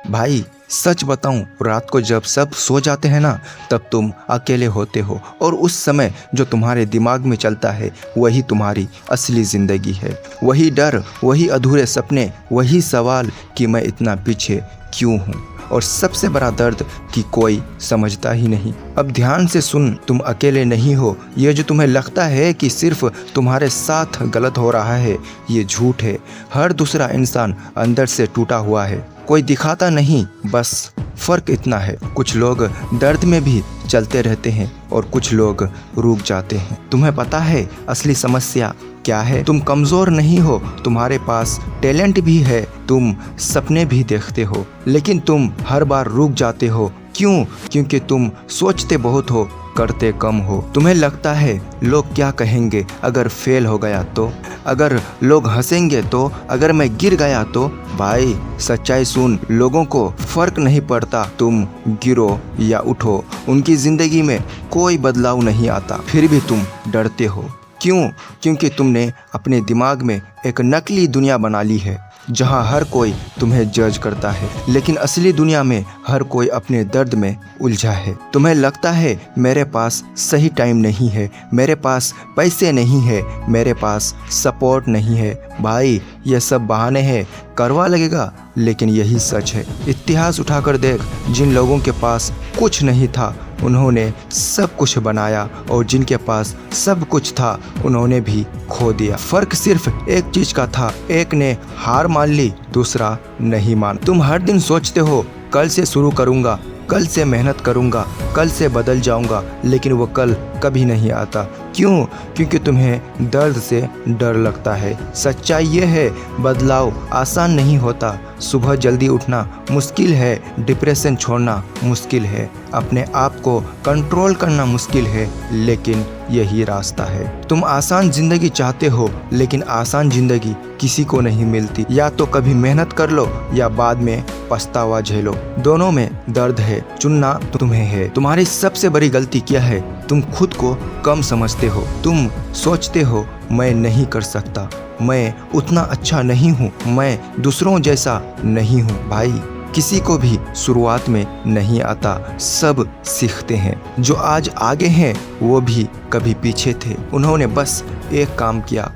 भाई सच बताऊं, रात को जब सब सो जाते हैं ना, तब तुम अकेले होते हो और उस समय जो तुम्हारे दिमाग में चलता है वही तुम्हारी असली ज़िंदगी है। वही डर, वही अधूरे सपने, वही सवाल कि मैं इतना पीछे क्यों हूँ, और सबसे बड़ा दर्द कि कोई समझता ही नहीं। अब ध्यान से सुन, तुम अकेले नहीं हो। ये जो तुम्हें लगता है कि सिर्फ तुम्हारे साथ गलत हो रहा है, ये झूठ है। हर दूसरा इंसान अंदर से टूटा हुआ है, कोई दिखाता नहीं। बस फर्क इतना है, कुछ लोग दर्द में भी चलते रहते हैं और कुछ लोग रुक जाते हैं। तुम्हें पता है असली समस्या क्या है? तुम कमज़ोर नहीं हो, तुम्हारे पास टैलेंट भी है, तुम सपने भी देखते हो, लेकिन तुम हर बार रुक जाते हो। क्यों? क्योंकि तुम सोचते बहुत हो, करते कम हो। तुम्हें लगता है लोग क्या कहेंगे अगर फेल हो गया तो, अगर लोग हंसेंगे तो, अगर मैं गिर गया तो। भाई सच्चाई सुन, लोगों को फर्क नहीं पड़ता तुम गिरो या उठो, उनकी ज़िंदगी में कोई बदलाव नहीं आता, फिर भी तुम डरते हो। क्यों? क्योंकि तुमने अपने दिमाग में एक नकली दुनिया बना ली है जहां हर कोई तुम्हें जज करता है, लेकिन असली दुनिया में हर कोई अपने दर्द में उलझा है। तुम्हें लगता है मेरे पास सही टाइम नहीं है, मेरे पास पैसे नहीं है, मेरे पास सपोर्ट नहीं है। भाई ये सब बहाने हैं, करवा लगेगा, लेकिन यही सच है। इतिहास उठाकर देख, जिन लोगों के पास कुछ नहीं था उन्होंने सब कुछ बनाया, और जिनके पास सब कुछ था उन्होंने भी खो दिया। फर्क सिर्फ एक चीज का था, एक ने हार मान ली, दूसरा नहीं मान। तुम हर दिन सोचते हो कल से शुरू करूंगा, कल से मेहनत करूंगा, कल से बदल जाऊंगा, लेकिन वो कल कभी नहीं आता। क्यों? क्योंकि तुम्हें दर्द से डर लगता है। सच्चाई ये है, बदलाव आसान नहीं होता। सुबह जल्दी उठना मुश्किल है, डिप्रेशन छोड़ना मुश्किल है, अपने आप को कंट्रोल करना मुश्किल है, लेकिन यही रास्ता है। तुम आसान जिंदगी चाहते हो, लेकिन आसान जिंदगी किसी को नहीं मिलती। या तो कभी मेहनत कर लो या बाद में पछतावा झेलो, दोनों में दर्द है। चुनना तो तुम्हें है। तुम्हारी सबसे बड़ी गलती क्या है? तुम खुद को कम समझते हो। तुम सोचते हो मैं नहीं कर सकता, मैं उतना अच्छा नहीं हूँ, मैं दूसरों जैसा नहीं हूँ। भाई किसी को भी शुरुआत में नहीं आता, सब सीखते हैं। जो आज आगे हैं वो भी कभी पीछे थे, उन्होंने बस एक काम किया,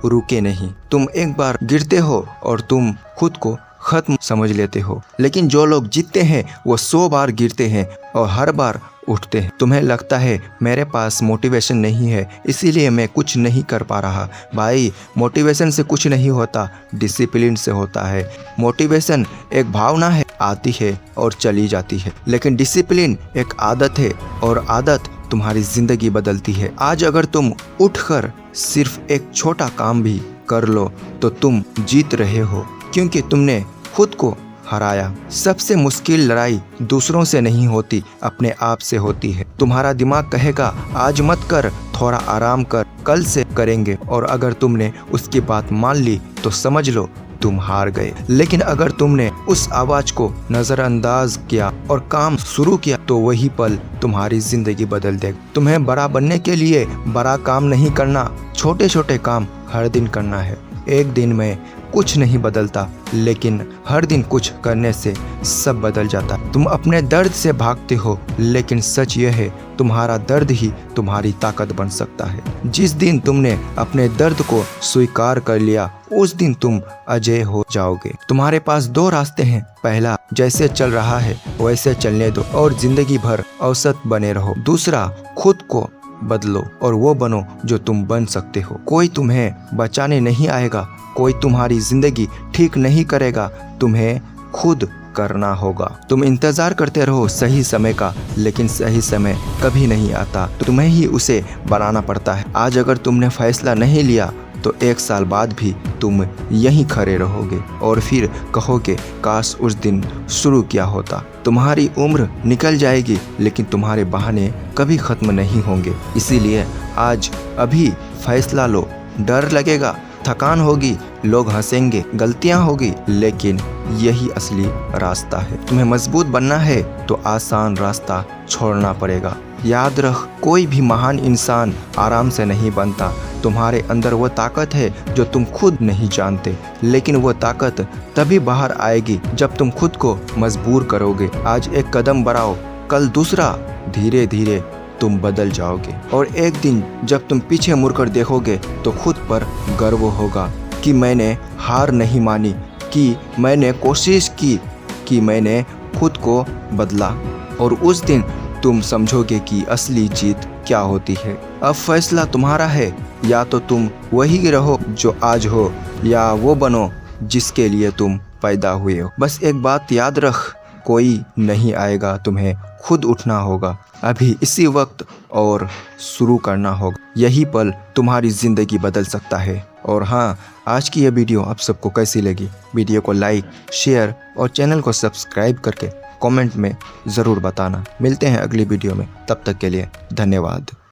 रुके नहीं। तुम एक बार गिरते हो और तुम खुद को खत्म समझ लेते हो, लेकिन जो लोग जीतते हैं वो 100 बार गिरते हैं और हर बार उठते हैं। तुम्हें लगता है मेरे पास मोटिवेशन नहीं है इसीलिए मैं कुछ नहीं कर पा रहा। भाई मोटिवेशन से कुछ नहीं होता, डिसिप्लिन से होता है। मोटिवेशन एक भावना है, आती है और चली जाती है, लेकिन डिसिप्लिन एक आदत है और आदत तुम्हारी जिंदगी बदलती है। आज अगर तुम उठकर सिर्फ एक छोटा काम भी कर लो तो तुम जीत रहे हो, क्योंकि तुमने खुद को हराया। सबसे मुश्किल लड़ाई दूसरों से नहीं होती, अपने आप से होती है। तुम्हारा दिमाग कहेगा आज मत कर, थोड़ा आराम कर, कल से करेंगे, और अगर तुमने उसकी बात मान ली तो समझ लो तुम हार गए। लेकिन अगर तुमने उस आवाज को नजरअंदाज किया और काम शुरू किया तो वही पल तुम्हारी जिंदगी बदल देगा। तुम्हें बड़ा बनने के लिए बड़ा काम नहीं करना, छोटे छोटे काम हर दिन करना है। एक दिन में कुछ नहीं बदलता, लेकिन हर दिन कुछ करने से सब बदल जाता। तुम अपने दर्द से भागते हो, लेकिन सच यह है तुम्हारा दर्द ही तुम्हारी ताकत बन सकता है। जिस दिन तुमने अपने दर्द को स्वीकार कर लिया उस दिन तुम अजय हो जाओगे। तुम्हारे पास 2 रास्ते हैं, पहला जैसे चल रहा है वैसे चलने दो और जिंदगी भर औसत बने रहो। दूसरा खुद को बदलो और वो बनो जो तुम बन सकते हो। कोई तुम्हें बचाने नहीं आएगा, कोई तुम्हारी जिंदगी ठीक नहीं करेगा, तुम्हें खुद करना होगा। तुम इंतजार करते रहो सही समय का, लेकिन सही समय कभी नहीं आता, तो तुम्हें ही उसे बनाना पड़ता है। आज अगर तुमने फैसला नहीं लिया तो 1 साल बाद भी तुम यहीं खड़े रहोगे और फिर कहोगे काश उस दिन शुरू किया होता। तुम्हारी उम्र निकल जाएगी, लेकिन तुम्हारे बहाने कभी खत्म नहीं होंगे। इसीलिए आज अभी फैसला लो। डर लगेगा, थकान होगी, लोग हंसेंगे, गलतियां होगी, लेकिन यही असली रास्ता है। तुम्हें मजबूत बनना है तो आसान रास्ता छोड़ना पड़ेगा। याद रख, कोई भी महान इंसान आराम से नहीं बनता। तुम्हारे अंदर वो ताकत है जो तुम खुद नहीं जानते, लेकिन वो ताकत तभी बाहर आएगी जब तुम खुद को मजबूर करोगे। आज एक कदम बढ़ाओ, कल दूसरा, धीरे धीरे तुम बदल जाओगे। और एक दिन जब तुम पीछे मुड़कर देखोगे तो खुद पर गर्व होगा कि मैंने हार नहीं मानी, कि मैंने कोशिश की, कि मैंने खुद को बदला। और उस दिन तुम समझोगे कि असली जीत क्या होती है। अब फैसला तुम्हारा है, या तो तुम वही रहो जो आज हो, या वो बनो जिसके लिए तुम पैदा हुए हो। बस एक बात याद रख, कोई नहीं आएगा, तुम्हें खुद उठना होगा अभी इसी वक्त और शुरू करना होगा। यही पल तुम्हारी ज़िंदगी बदल सकता है। और हाँ, आज की यह वीडियो आप सबको कैसी लगी? वीडियो को लाइक, शेयर और चैनल को सब्सक्राइब करके कमेंट में ज़रूर बताना। मिलते हैं अगली वीडियो में, तब तक के लिए धन्यवाद।